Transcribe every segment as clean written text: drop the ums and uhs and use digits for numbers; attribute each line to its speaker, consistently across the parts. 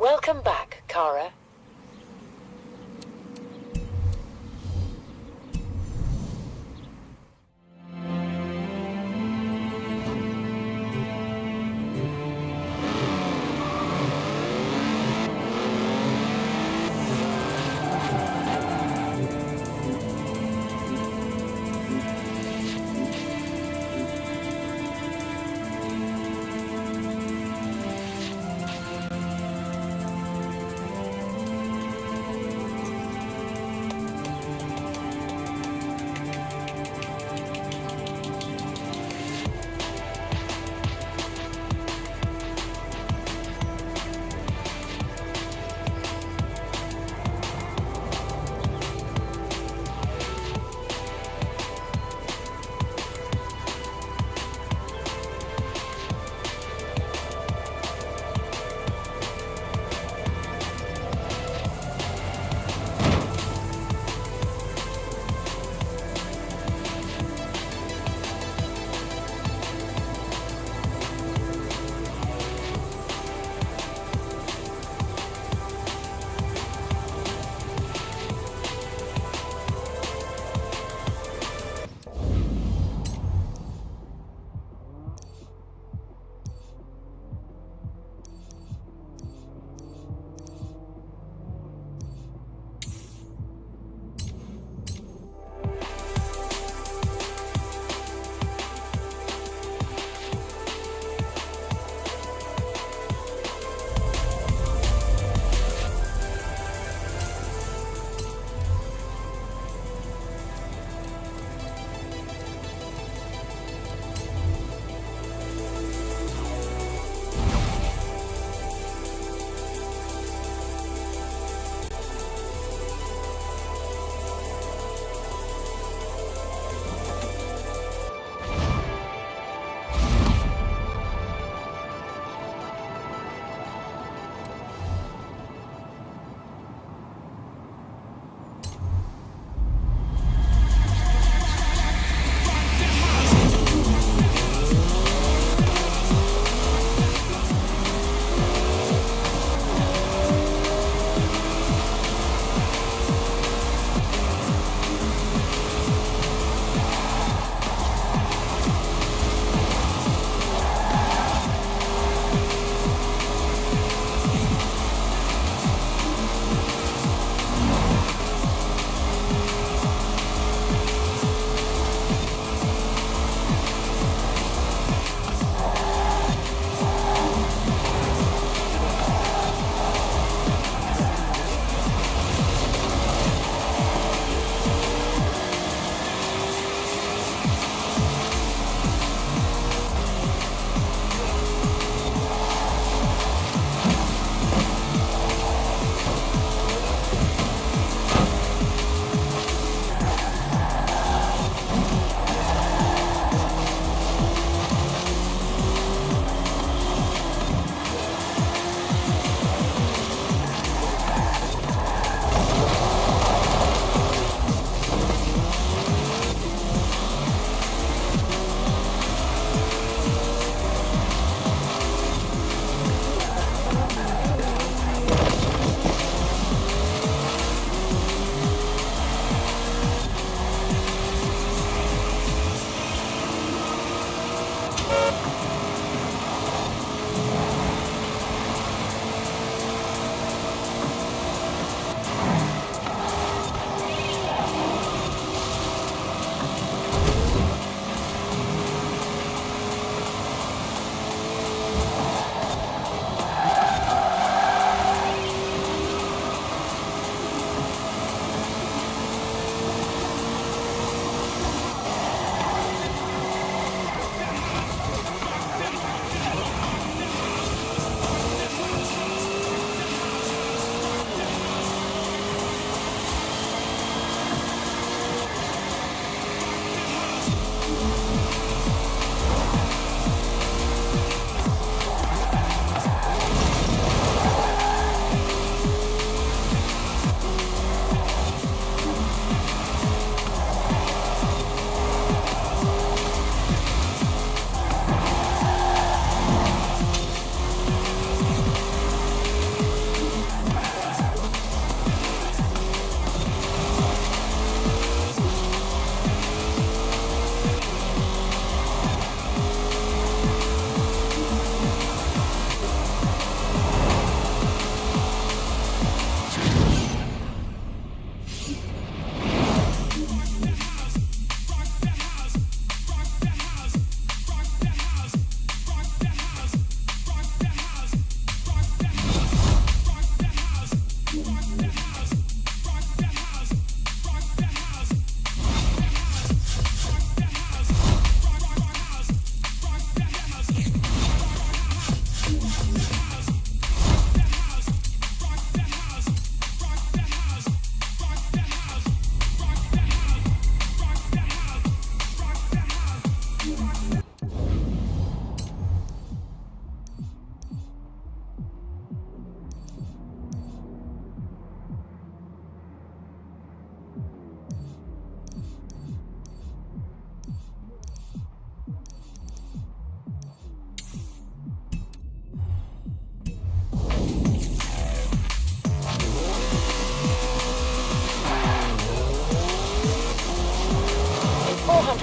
Speaker 1: Welcome back, Kara.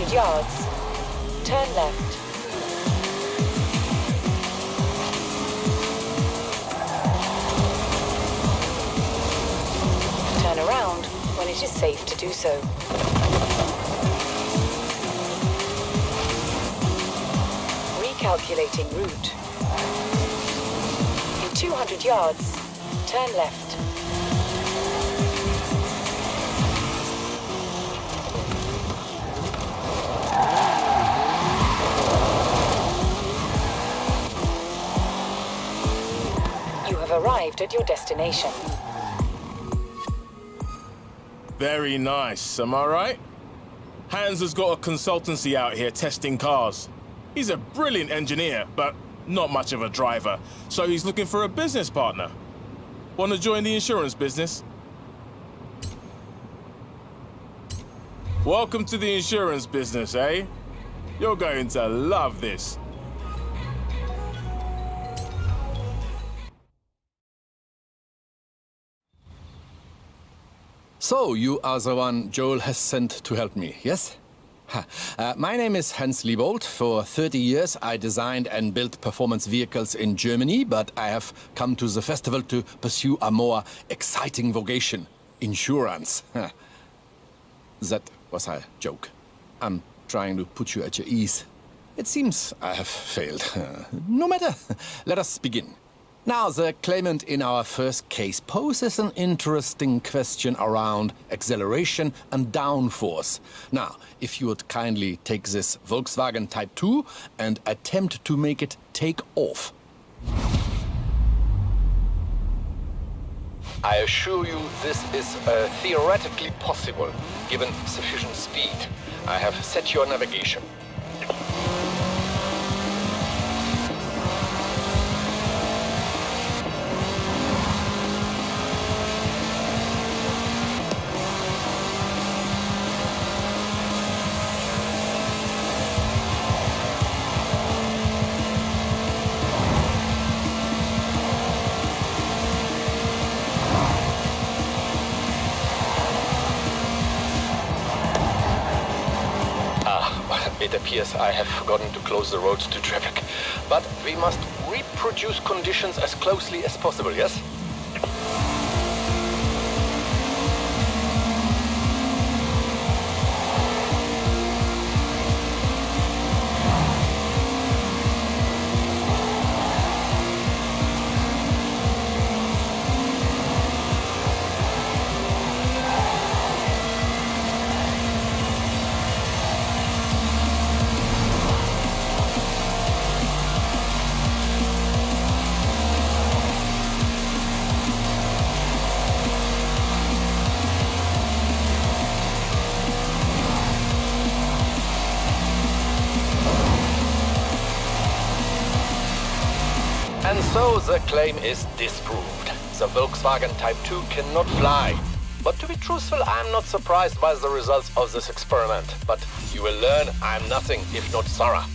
Speaker 1: 200 yards, turn left. Turn around when it is safe to do so. Recalculating route. In 200 yards, turn left. You have arrived at your destination.
Speaker 2: Very nice, am I right? Hans has got a consultancy out here testing cars. He's a brilliant engineer, but not much of a driver, so he's looking for a business partner. Want to join the insurance business? Welcome to the insurance business, eh? You're going to love this.
Speaker 3: So, you are the one Joel has sent to help me, yes? My name is Hans Liebold. For 30 years, I designed and built performance vehicles in Germany, but I have come to the festival to pursue a more exciting vocation, insurance. That was a joke. I'm trying to put you at your ease. It seems I have failed. No matter. Let us begin. Now, the claimant in our first case poses an interesting question around acceleration and downforce. Now, if you would kindly take this Volkswagen Type 2 and attempt to make it take off. I assure you this is theoretically possible, given sufficient speed. I have set your navigation. It appears I have forgotten to close the roads to traffic. But we must reproduce conditions as closely as possible, yes? And so the claim is disproved. The Volkswagen Type 2 cannot fly. But to be truthful, I'm not surprised by the results of this experiment. But you will learn I'm nothing if not thorough.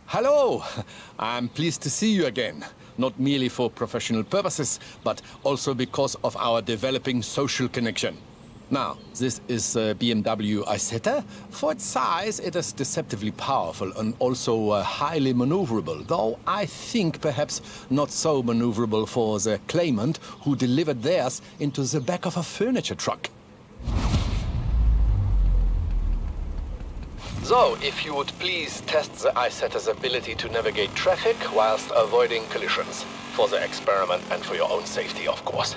Speaker 3: Hello! I'm pleased to see you again. Not merely for professional purposes, but also because of our developing social connection. Now, this is a BMW Isetta. For its size, it is deceptively powerful and also highly maneuverable, though I think perhaps not so maneuverable for the claimant who delivered theirs into the back of a furniture truck. So, if you would please test the Isetter's ability to navigate traffic whilst avoiding collisions. For the experiment and for your own safety, of course.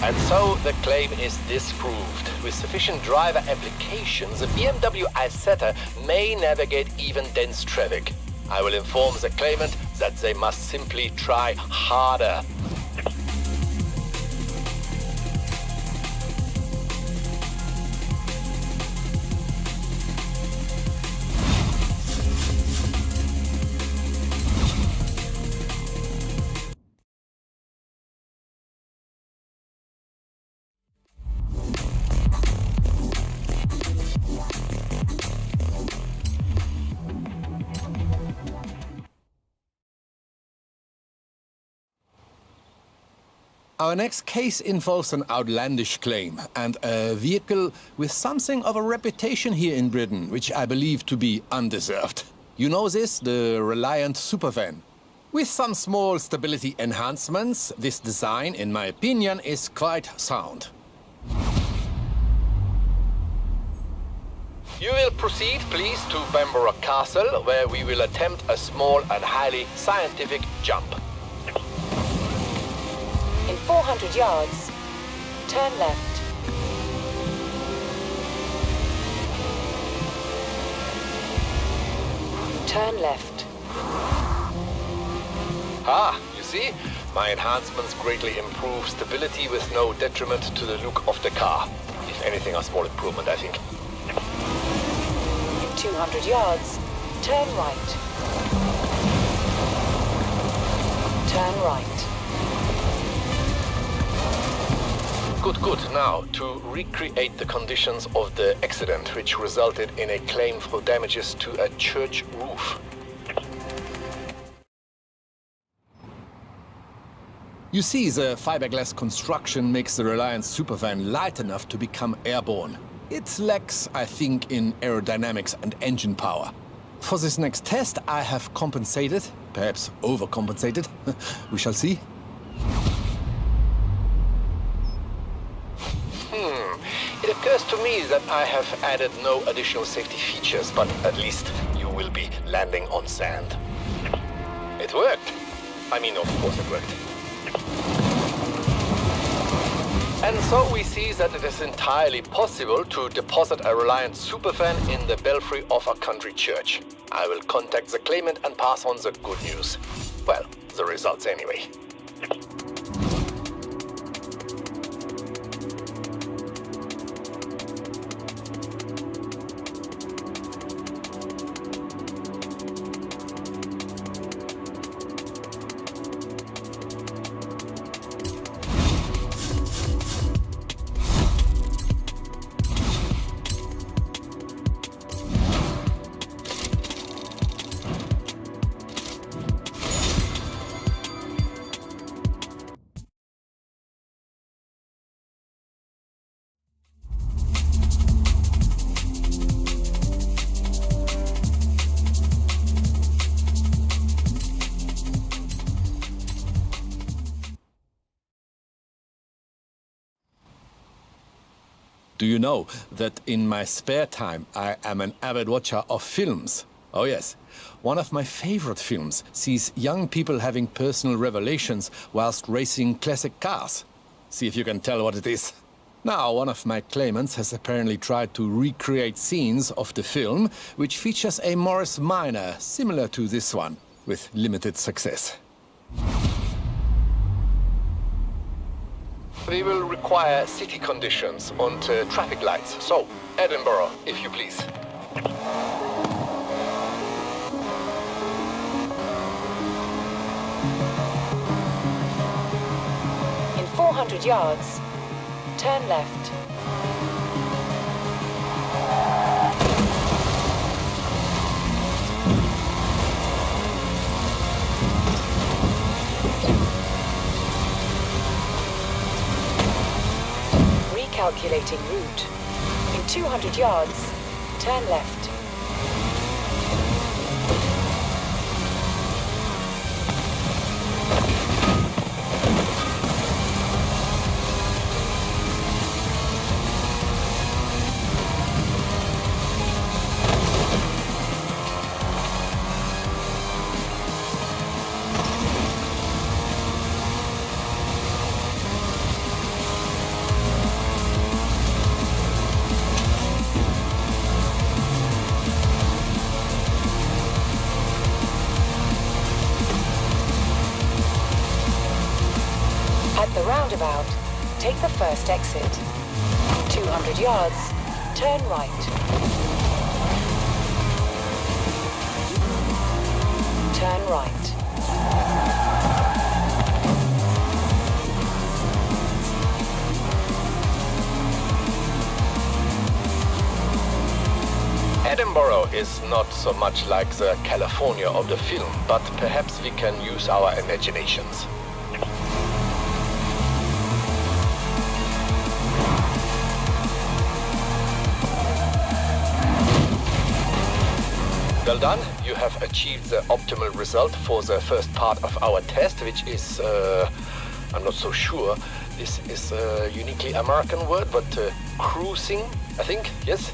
Speaker 3: And so the claim is disproved. With sufficient driver application, the BMW Isetta may navigate even dense traffic. I will inform the claimant that they must simply try harder. Our next case involves an outlandish claim and a vehicle with something of a reputation here in Britain, which I believe to be undeserved. You know this, the Reliant Supervan. With some small stability enhancements, this design, in my opinion, is quite sound. You will proceed, please, to Bamborough Castle, where we will attempt a small and highly scientific jump.
Speaker 1: In 400 yards, turn left. Turn left.
Speaker 3: Ah, you see? My enhancements greatly improve stability with no detriment to the look of the car. If anything, a small improvement, I think.
Speaker 1: In 200 yards, turn right. Turn right.
Speaker 3: Good. Now, to recreate the conditions of the accident, which resulted in a claim for damages to a church roof. You see, the fiberglass construction makes the Reliant Supervan light enough to become airborne. It lacks, I think, in aerodynamics and engine power. For this next test, I have compensated, perhaps overcompensated. We shall see. It occurs to me that I have added no additional safety features, but at least you will be landing on sand. It worked. I mean, of course it worked. And so we see that it is entirely possible to deposit a Reliant Supervan in the belfry of a country church. I will contact the claimant and pass on the good news. Well, the results anyway. Do you know that in my spare time I am an avid watcher of films? Oh yes. One of my favorite films sees young people having personal revelations whilst racing classic cars. See if you can tell what it is. Now, one of my claimants has apparently tried to recreate scenes of the film, which features a Morris Minor similar to this one, with limited success. We will require city conditions and traffic lights. So, Edinburgh, if you please.
Speaker 1: In 400 yards, turn left. Recalculating route. In 200 yards, turn left. At the roundabout, take the first exit. 200 yards, turn right. Turn right.
Speaker 3: Edinburgh is not so much like the California of the film, but perhaps we can use our imaginations. Well done. You have achieved the optimal result for the first part of our test, which is, I'm not so sure. This is a uniquely American word, but cruising, I think, yes?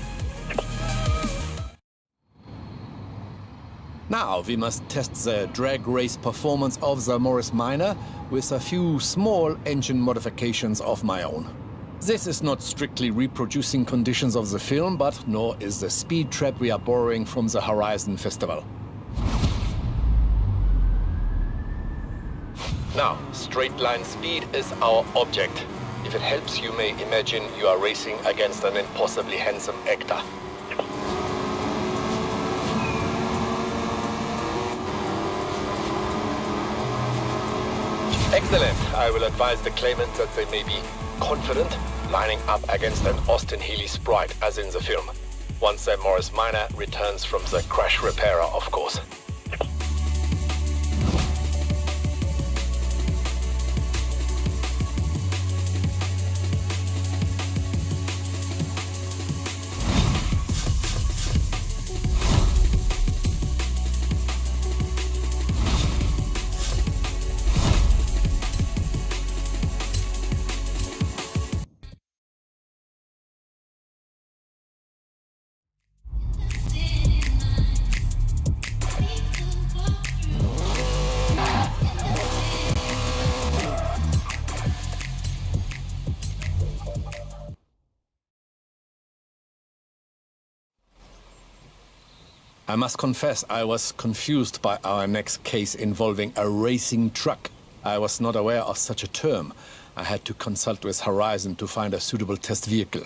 Speaker 3: Now we must test the drag race performance of the Morris Minor with a few small engine modifications of my own. This is not strictly reproducing conditions of the film, but nor is the speed trap we are borrowing from the Horizon Festival. Now, straight line speed is our object. If it helps, you may imagine you are racing against an impossibly handsome actor. Excellent. I will advise the claimant that they may be confident lining up against an Austin Healey sprite, as in the film. Once the Morris Minor returns from the crash repairer, of course. I must confess, I was confused by our next case involving a racing truck. I was not aware of such a term. I had to consult with Horizon to find a suitable test vehicle.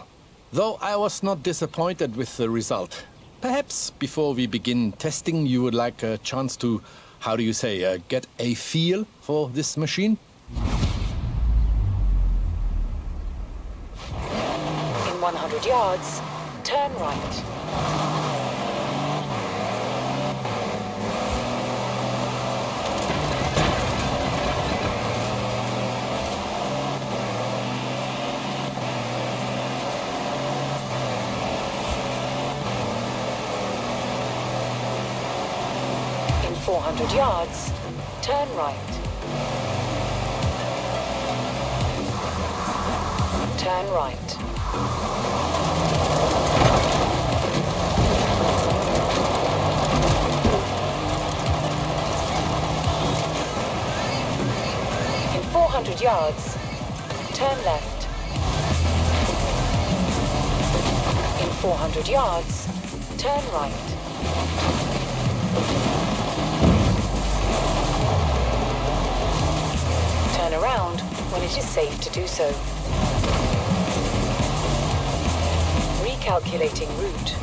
Speaker 3: Though I was not disappointed with the result. Perhaps before we begin testing, you would like a chance to, how do you say, get a feel for this machine?
Speaker 1: In 100 yards, turn right. In 400 yards, turn right. Turn right. In 400 yards, turn left. 400 yards, turn right. Turn around when it is safe to do so. Recalculating route.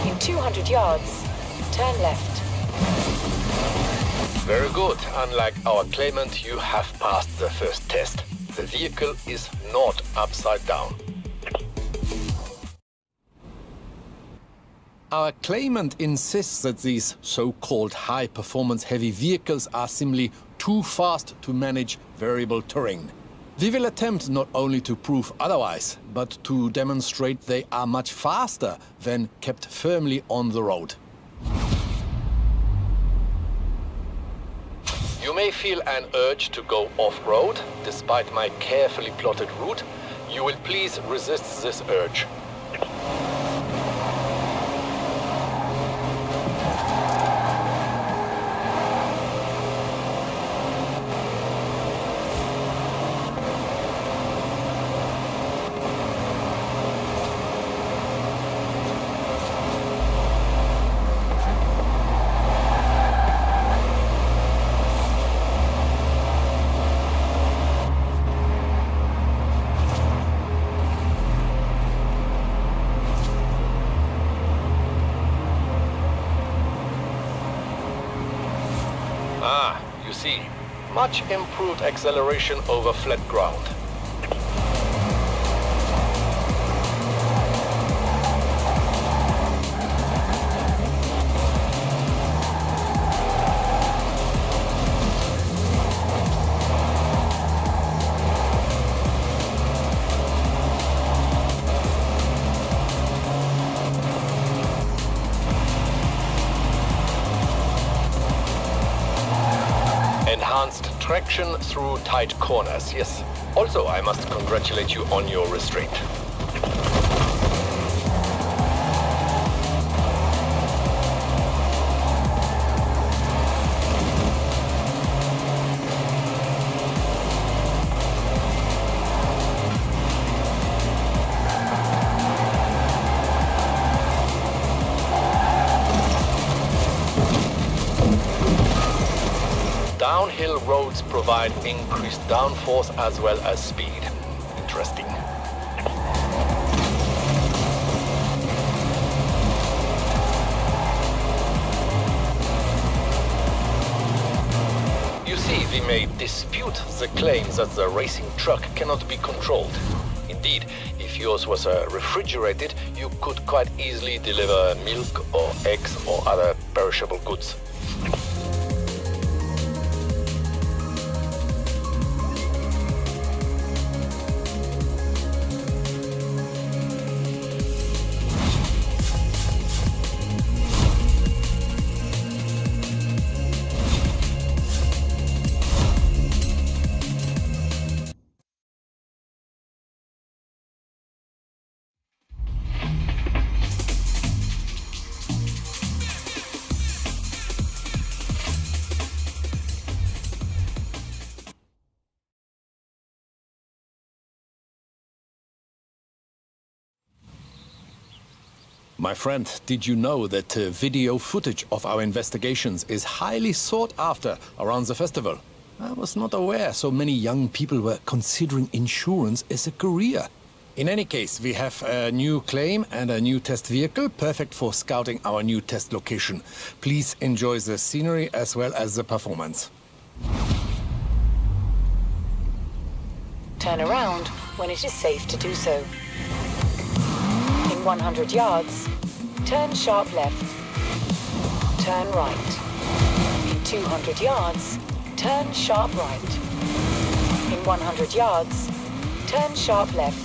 Speaker 1: In 200 yards, turn left.
Speaker 3: Very good. Unlike our claimant, you have passed the first test. The vehicle is not upside down. Our claimant insists that these so-called high-performance heavy vehicles are simply too fast to manage variable terrain. We will attempt not only to prove otherwise, but to demonstrate they are much faster when kept firmly on the road. You may feel an urge to go off-road, despite my carefully plotted route. You will please resist this urge. Ah, you see, much improved acceleration over flat ground. Enhanced traction through tight corners, yes. Also, I must congratulate you on your restraint. Downhill roads provide increased downforce as well as speed. Interesting. You see, we may dispute the claim that the racing truck cannot be controlled. Indeed, if yours was refrigerated, you could quite easily deliver milk or eggs or other perishable goods. My friend, did you know that video footage of our investigations is highly sought after around the festival? I was not aware so many young people were considering insurance as a career. In any case, we have a new claim and a new test vehicle, perfect for scouting our new test location. Please enjoy the scenery as well as the performance.
Speaker 1: Turn around when it is safe to do so. In 100 yards, turn sharp left. Turn right. In 200 yards, turn sharp right. In 100 yards, turn sharp left.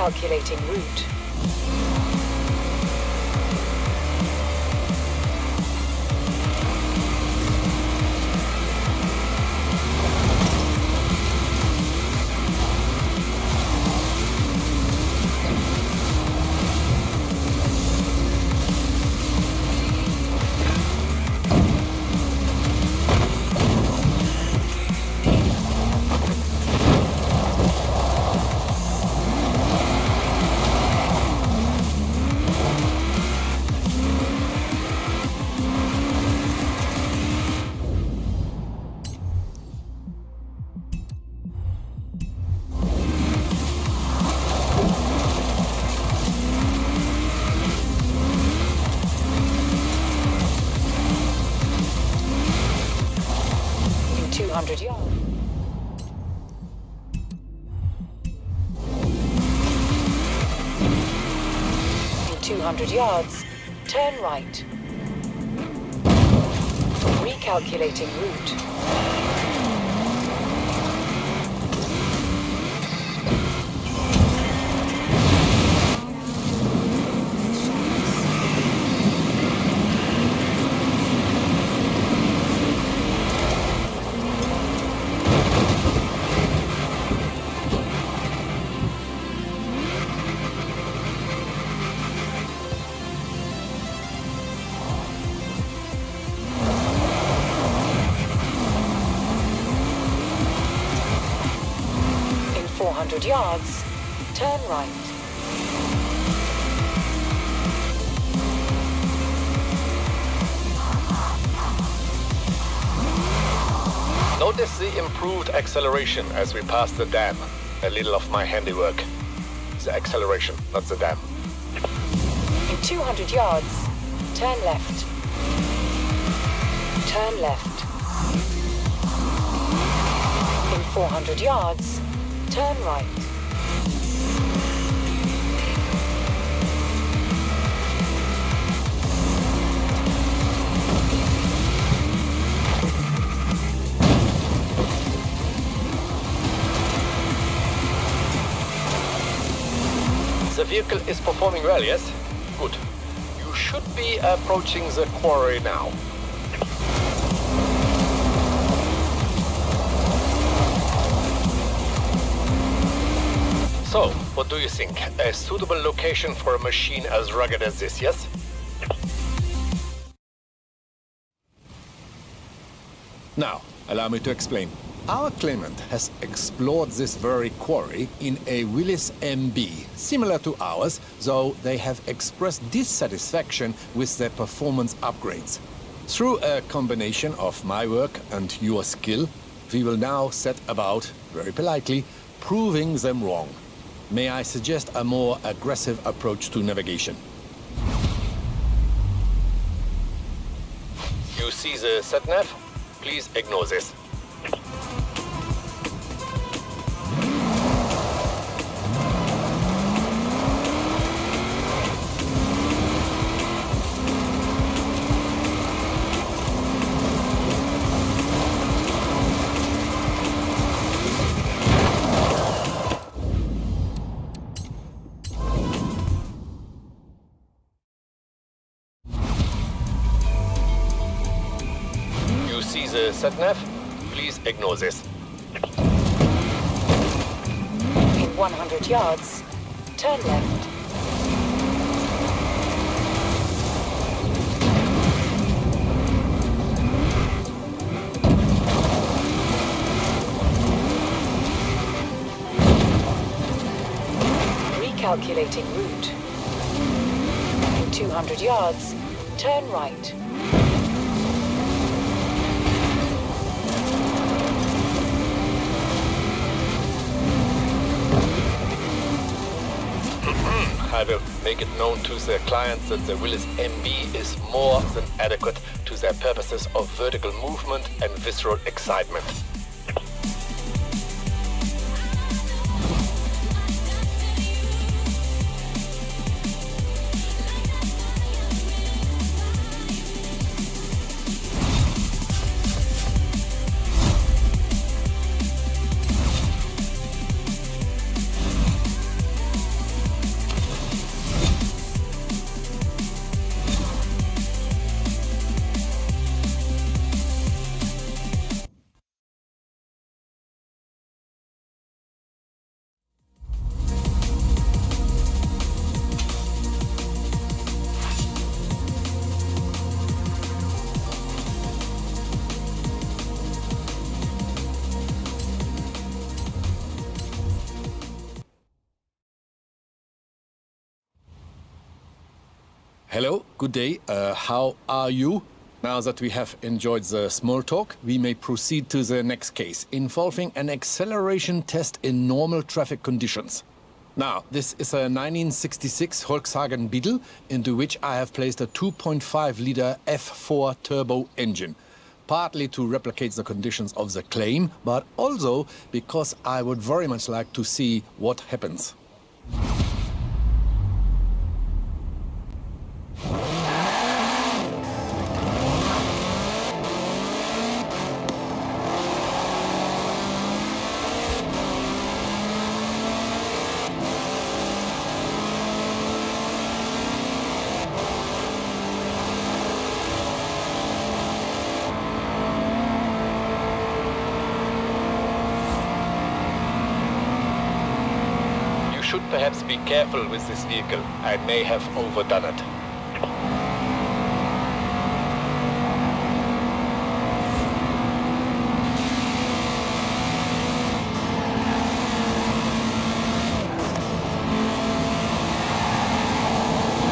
Speaker 1: Recalculating route. In 200 yards. In 200 yards, turn right. Recalculating route. In 400 yards, turn right.
Speaker 3: Notice the improved acceleration as we pass the dam. A little of my handiwork. The acceleration, not the dam.
Speaker 1: In 200 yards, turn left. Turn left. In 400 yards, turn right.
Speaker 3: The vehicle is performing well, yes? Good. You should be approaching the quarry now. So, what do you think? A suitable location for a machine as rugged as this, yes? Now, allow me to explain. Our claimant has explored this very quarry in a Willis MB, similar to ours, though they have expressed dissatisfaction with their performance upgrades. Through a combination of my work and your skill, we will now set about, very politely, proving them wrong. May I suggest a more aggressive approach to navigation? You see the sat-nav? Please ignore this. See the sat-nav? Please ignore this.
Speaker 1: In 100 yards, turn left. Recalculating route. In 200 yards, turn right.
Speaker 3: I will make it known to their clients that the Willis MB is more than adequate to their purposes of vertical movement and visceral excitement. Hello, good day. How are you? Now that we have enjoyed the small talk, we may proceed to the next case, involving an acceleration test in normal traffic conditions. Now, this is a 1966 Volkswagen Beetle, into which I have placed a 2.5-liter F4 turbo engine. Partly to replicate the conditions of the claim, but also because I would very much like to see what happens. Should perhaps be careful with this vehicle. I may have overdone it.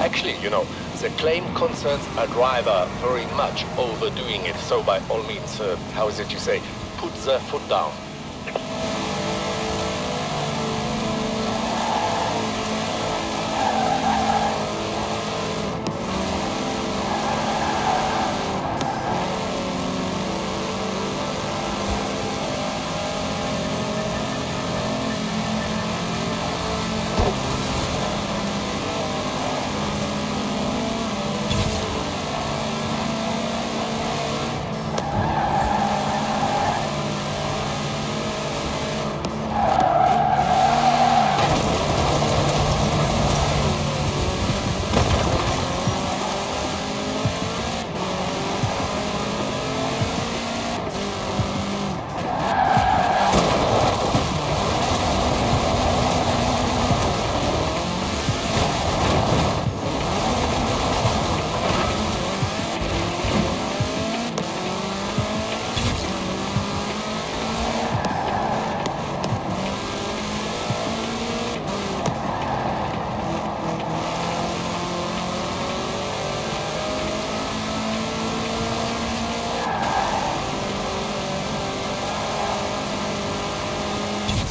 Speaker 3: Actually, you know, the claim concerns a driver very much overdoing it. So by all means, how is it you say, put the foot down.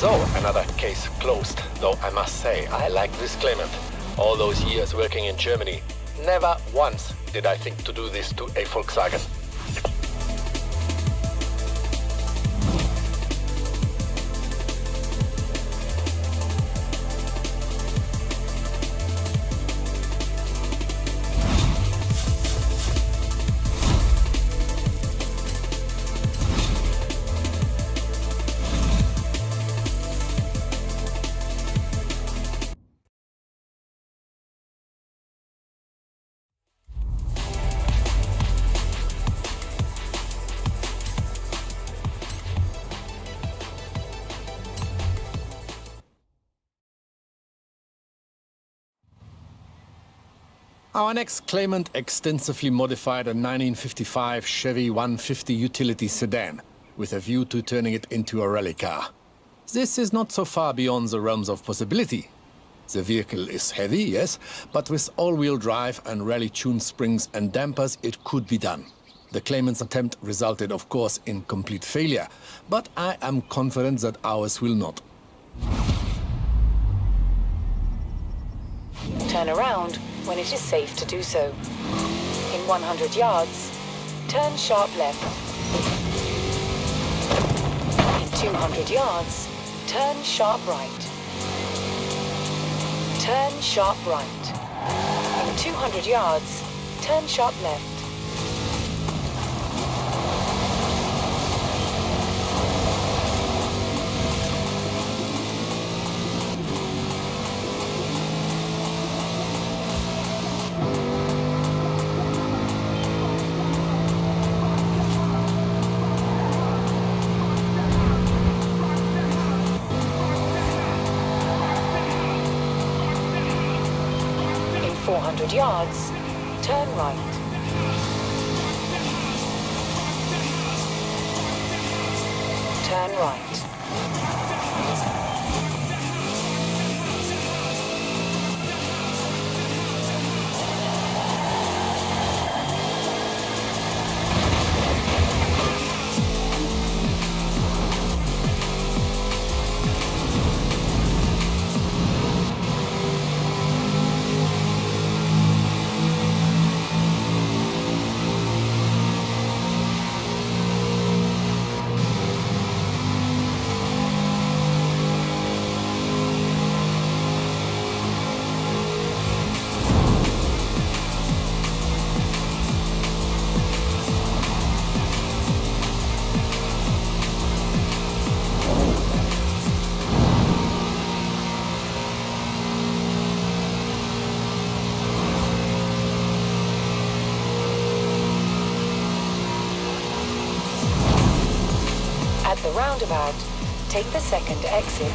Speaker 3: So, another case closed. Though I must say, I like this claimant. All those years working in Germany, never once did I think to do this to a Volkswagen. Our next claimant extensively modified a 1955 Chevy 150 utility sedan, with a view to turning it into a rally car. This is not so far beyond the realms of possibility. The vehicle is heavy, yes, but with all-wheel drive and rally-tuned springs and dampers, it could be done. The claimant's attempt resulted, of course, in complete failure, but I am confident that ours will not.
Speaker 1: Turn around when it is safe to do so. In 100 yards, turn sharp left. In 200 yards, turn sharp right. Turn sharp right. In 200 yards, turn sharp left. In 400 yards, turn right. Turn right. the roundabout, take the second exit.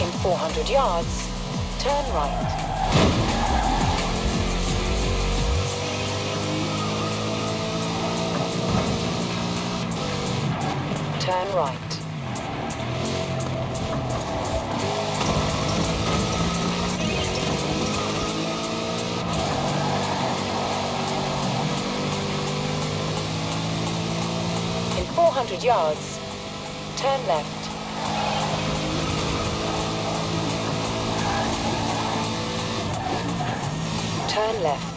Speaker 1: In 400 yards, turn right. Turn right. In 400 yards, turn left. Turn left.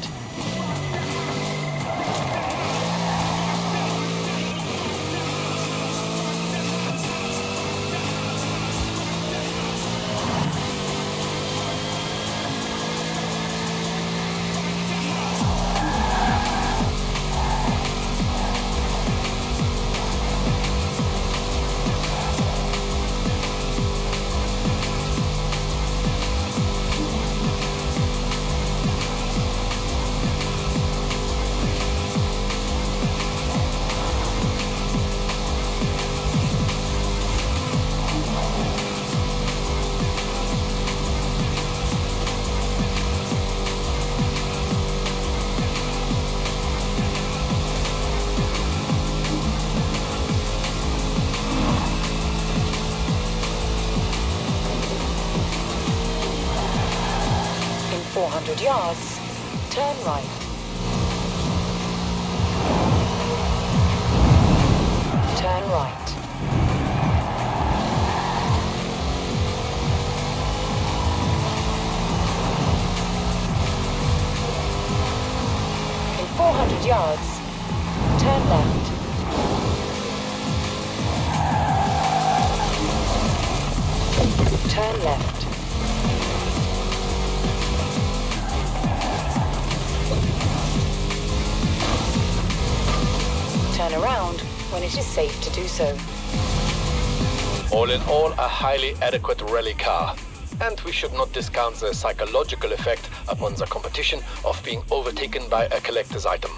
Speaker 1: In 400 yards, turn right. Turn right. In 400 yards, turn left. Turn left. Turn around when it is safe to do so.
Speaker 3: All in all, a highly adequate rally car. And we should not discount the psychological effect upon the competition of being overtaken by a collector's item.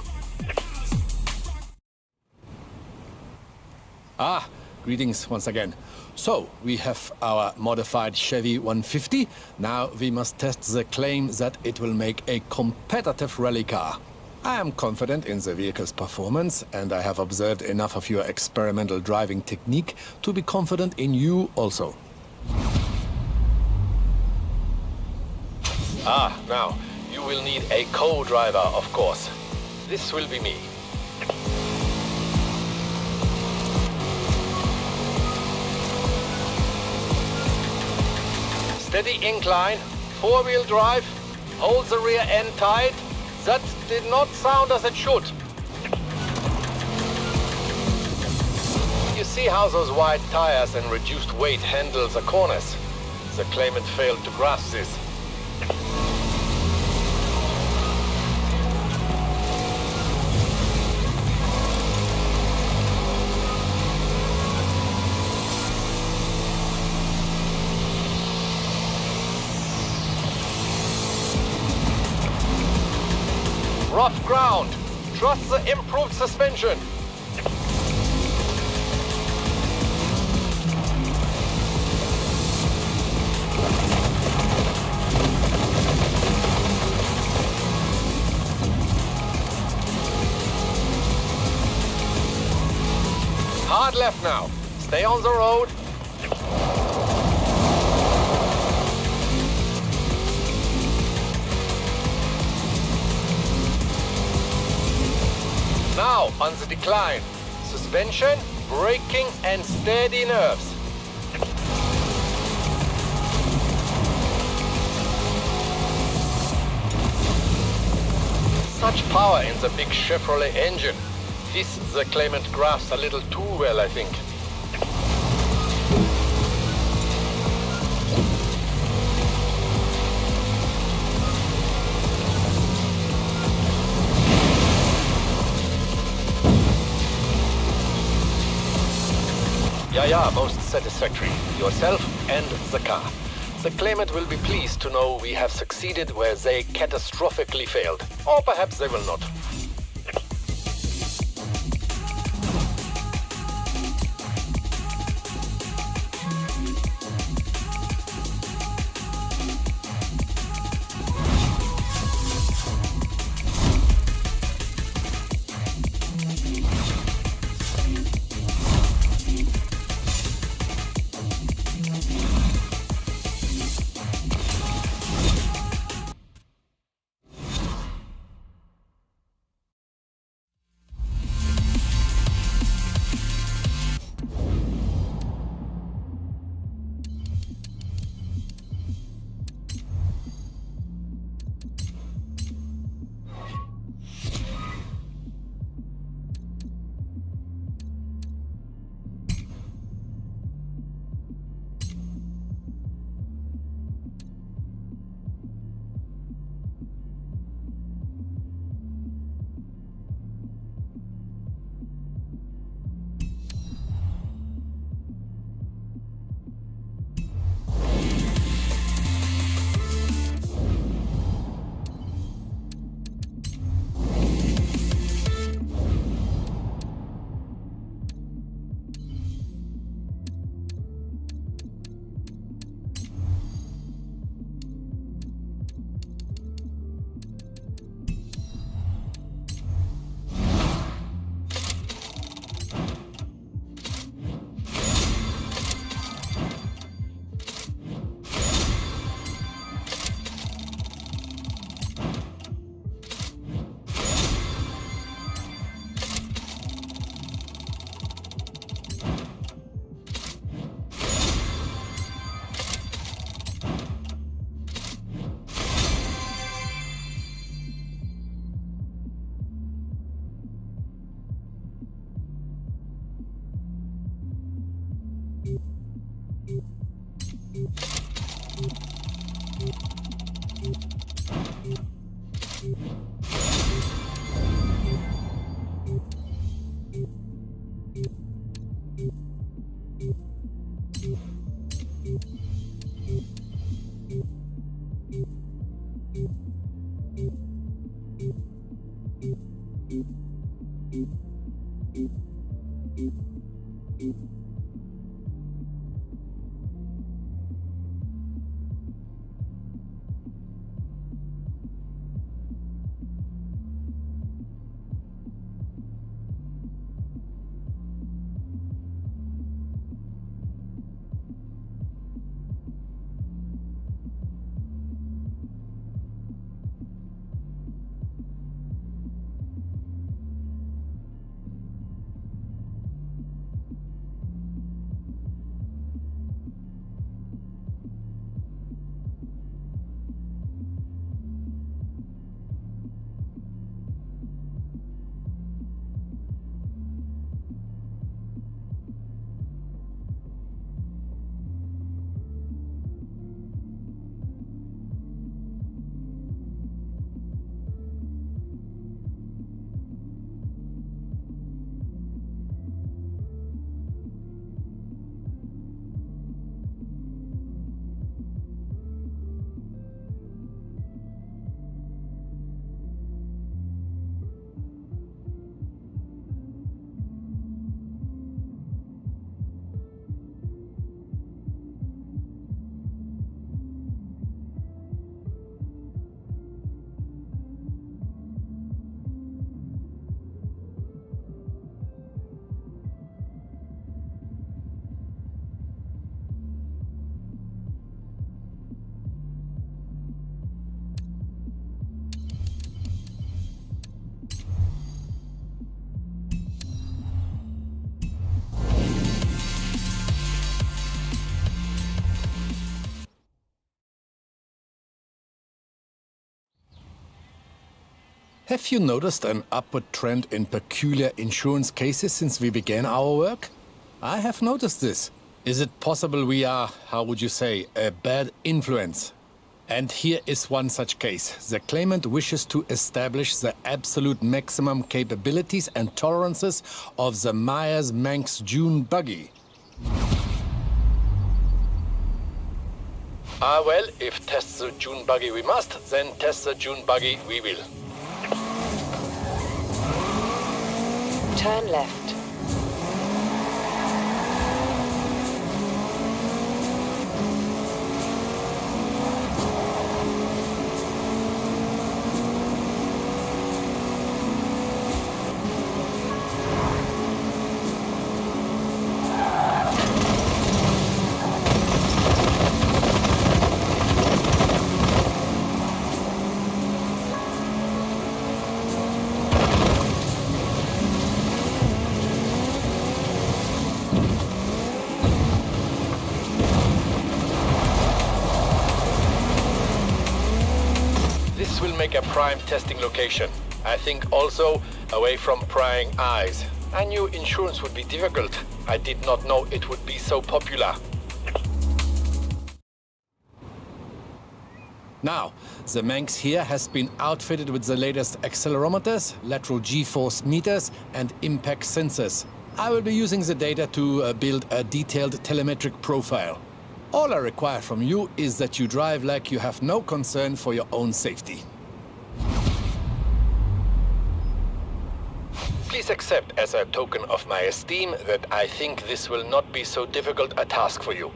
Speaker 3: Greetings once again. So, we have our modified Chevy 150. Now we must test the claim that it will make a competitive rally car. I am confident in the vehicle's performance, and I have observed enough of your experimental driving technique to be confident in you also. Now, you will need a co-driver, of course. This will be me. Steady incline, four-wheel drive, hold the rear end tight. That did not sound as it should. You see how those wide tires and reduced weight handle the corners? The claimant failed to grasp this. Rough ground. Trust the improved suspension. Hard left now. Stay on the road. Now, on the decline. Suspension, braking, and steady nerves. Such power in the big Chevrolet engine. This the claimant graphs a little too well, I think. Yeah, most satisfactory. Yourself and the car. The claimant will be pleased to know we have succeeded where they catastrophically failed. Or perhaps they will not. Have you noticed an upward trend in peculiar insurance cases since we began our work? I have noticed this. Is it possible we are, how would you say, a bad influence? And here is one such case. The claimant wishes to establish the absolute maximum capabilities and tolerances of the Myers-Manx Dune buggy. Well, if test the Dune buggy we must, then test the Dune buggy we will.
Speaker 1: Turn left.
Speaker 3: This will make a prime testing location. I think also away from prying eyes. I knew insurance would be difficult. I did not know it would be so popular. Now, the Manx here has been outfitted with the latest accelerometers, lateral G-force meters, and impact sensors. I will be using the data to build a detailed telemetric profile. All I require from you is that you drive like you have no concern for your own safety. Please accept as a token of my esteem that I think this will not be so difficult a task for you.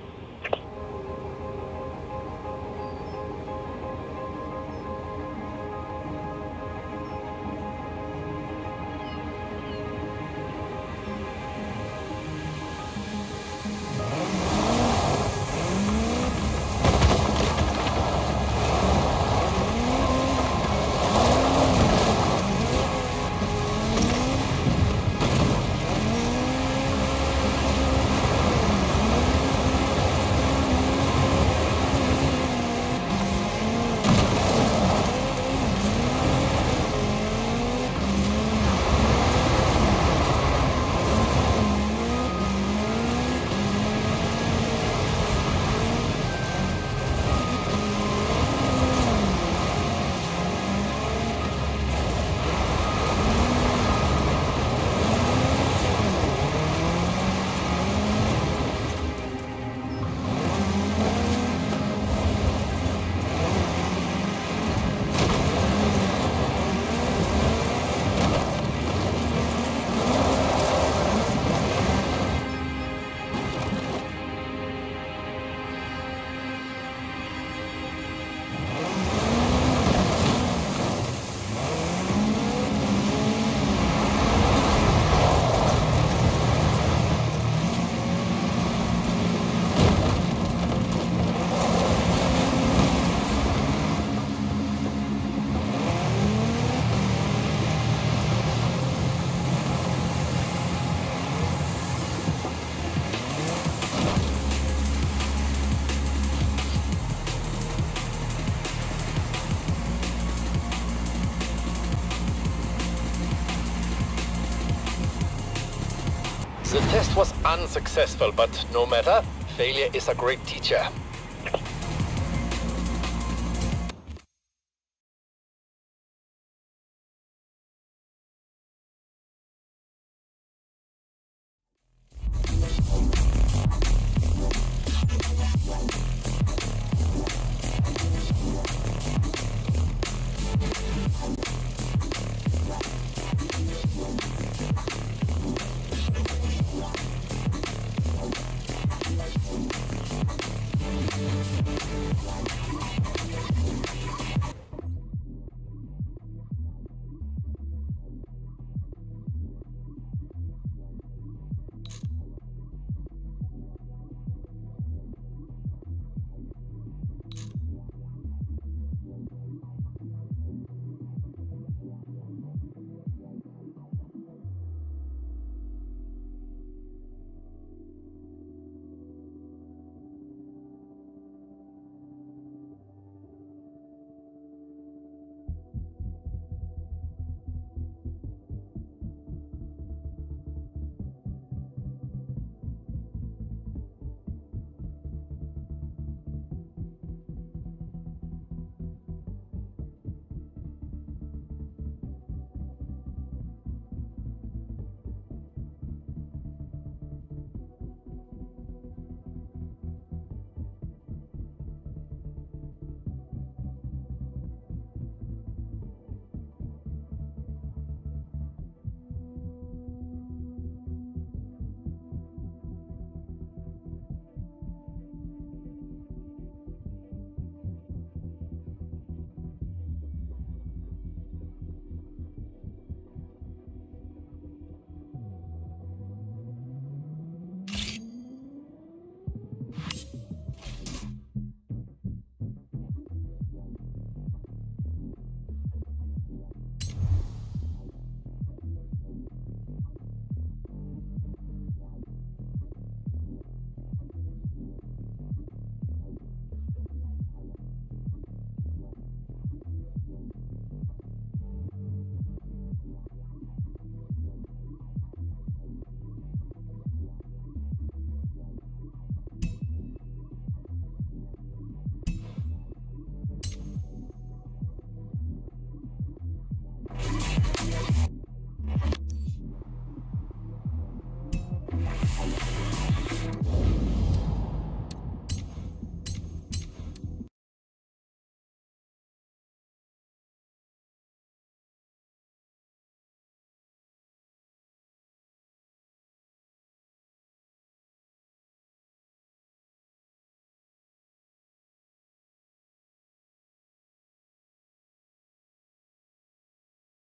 Speaker 3: The test was unsuccessful, but no matter, failure is a great teacher.